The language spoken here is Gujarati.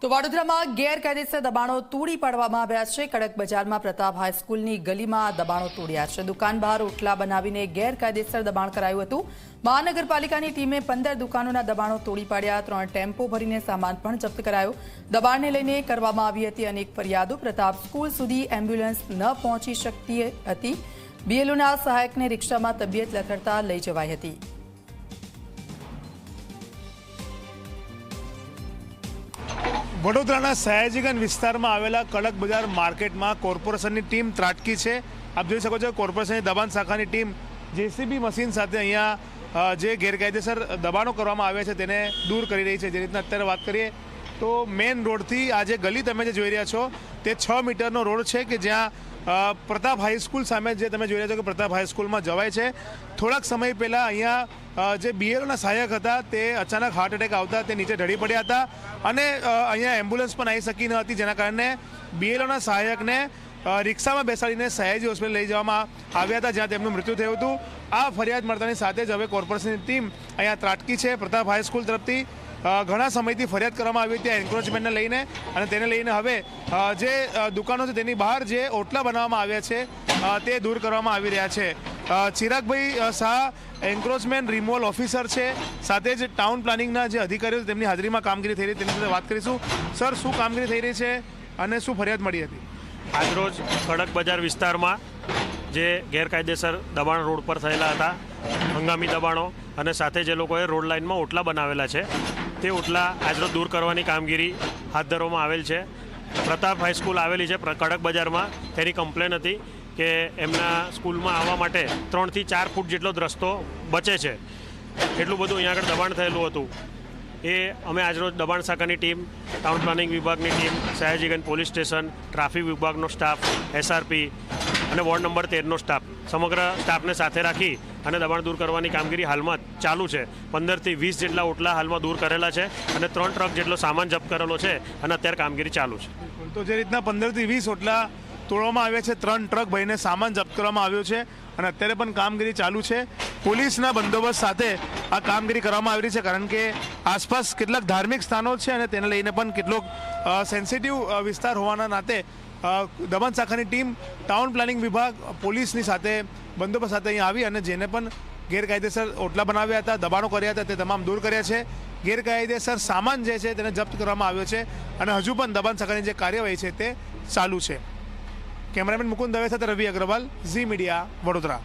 તો વડોદરામાં ગેરકાયદેસર દબાણો તોડી પાડવામાં આવ્યા છે। કડક બજારમાં પ્રતાપ હાઈસ્કૂલની ગલીમાં દબાણો તોડ્યા છે। દુકાન બહાર ઓટલા બનાવીને ગેરકાયદેસર દબાણ કરાયું હતું। મહાનગરપાલિકાની ટીમે 15 દુકાનોના દબાણો તોડી પાડ્યા। 3 ટેમ્પો ભરીને સામાન પણ જપ્ત કરાયો। દબાણને લઈને કરવામાં આવી હતી અનેક ફરિયાદો। પ્રતાપ સ્કૂલ સુધી એમ્બ્યુલન્સ ન પહોંચી શકતી હતી। બીએલઓના સહાયકને રિક્ષામાં તબિયત લથડતા લઈ જવાઈ હતી। વડોદરાના સયાજીગંજ વિસ્તારમાં આવેલા કડક બજાર માર્કેટમાં કોર્પોરેશનની ટીમ ત્રાટકી છે। આપ જોઈ શકો છો કોર્પોરેશનની દબાણ શાખાની ટીમ જેસીબી મશીન સાથે અહીંયા જે ગેરકાયદેસર દબાણો કરવામાં આવ્યા છે તેને દૂર કરી રહી છે। જે રીતના અત્યારે વાત કરીએ તો મેઇન રોડથી આ જે ગલી તમે જે જોઈ રહ્યા છો તે 6 મીટરનો રોડ છે કે જ્યાં પ્રતાપ હાઈસ્કૂલ સામે જે તમે જોઈ રહ્યા છો કે પ્રતાપ હાઈસ્કૂલમાં જવાય છે। થોડાક સમય પહેલાં અહીંયા જે બીએલઓના સહાયક હતા તે અચાનક હાર્ટ એટેક આવતા તે નીચે ઢળી પડ્યા હતા અને અહીંયા એમ્બ્યુલન્સ પણ આવી શકી ન હતી, જેના કારણે બીએલઓના સહાયકને રિક્ષામાં બેસાડીને સયાજી હોસ્પિટલ લઈ જવામાં આવ્યા હતા, જ્યાં તેમનું મૃત્યુ થયું હતું। આ ફરિયાદ મળતાની સાથે જ હવે કોર્પોરેશનની ટીમ અહીંયા ત્રાટકી છે। પ્રતાપ હાઈસ્કૂલ તરફથી ઘણા સમયથી ફરિયાદ કરવામાં આવી હતી એન્ક્રોચમેન્ટને લઈને, અને તેને લઈને હવે જે દુકાનો છે તેની બહાર જે ઓટલા બનાવવામાં આવ્યા છે તે દૂર કરવામાં આવી રહ્યા છે। ચિરાગભાઈ શાહ એન્ક્રોચમેન્ટ રિમૂવલ ઓફિસર છે, સાથે જ ટાઉન પ્લાનિંગના જે અધિકારીઓ તેમની હાજરીમાં કામગીરી થઈ રહી તેની સાથે વાત કરીશું। સર, શું કામગીરી થઈ રહી છે અને શું ફરિયાદ મળી હતી? આજરોજ કડક બજાર વિસ્તારમાં જે ગેરકાયદેસર દબાણ રોડ પર થયેલા હતા, હંગામી દબાણો અને સાથે જે લોકોએ રોડ લાઇનમાં ઓટલા બનાવેલા છે તે ઓટલા આજરોજ દૂર કરવાની કામગીરી હાથ ધરવામાં આવેલ છે। પ્રતાપ હાઈસ્કૂલ આવેલી છે કડક બજારમાં, તેની કમ્પ્લેન હતી કે એમના સ્કૂલમાં આવવા માટે 3 થી 4 ફૂટ જેટલો રસ્તો બચે છે, એટલું બધું અહીંયા આગળ દબાણ થયેલું હતું। એ અમે આજરોજ દબાણ શાખાની ટીમ, ટાઉન પ્લાનિંગ વિભાગની team, Sayajiganj police station, traffic વિભાગનો સ્ટાફ, એસઆરપી અને વોર્ડ નંબર 13નો સ્ટાફ, સમગ્ર સ્ટાફને સાથે રાખી અને દબાણ દૂર કરવાની કામગીરી હાલમાં ચાલુ છે। 15 થી 20 જેટલા ઓટલા હાલમાં દૂર કરેલા છે અને 3 ટ્રક જેટલો સામાન જપ્ત કરેલો છે અને અત્યારે કામગીરી ચાલુ છે। તો જે રીતના 15 થી 20 ઓટલા તોડવામાં આવ્યા છે, 3 ટ્રક ભરીને સામાન જપ્ત કરવામાં આવ્યો છે અને અત્યારે પણ કામગીરી ચાલુ છે। પોલીસના બંદોબસ્ત સાથે આ કામગીરી કરવામાં આવી રહી છે, કારણ કે આસપાસ કેટલાક ધાર્મિક સ્થાનો છે અને તેને લઈને પણ કેટલોક સેન્સિટિવ વિસ્તાર હોવાના નાતે દબાણ શાખાની ટીમ, ટાઉન પ્લાનિંગ વિભાગ, પોલીસની સાથે બંદોબસ્ત સાથે અહીંયા આવી અને જેને પણ ગેરકાયદેસર ઓટલા બનાવ્યા હતા, દબાણો કર્યા હતા તે તમામ દૂર કર્યા છે। ગેરકાયદેસર સામાન જે છે તેને જપ્ત કરવામાં આવ્યો છે અને હજુ પણ દબાણ શાખાની જે કાર્યવાહી છે તે ચાલુ છે। કેમેરામેન મુકુંદ દવે સાથે રવિ અગ્રવાલ, ઝી મીડિયા, વડોદરા।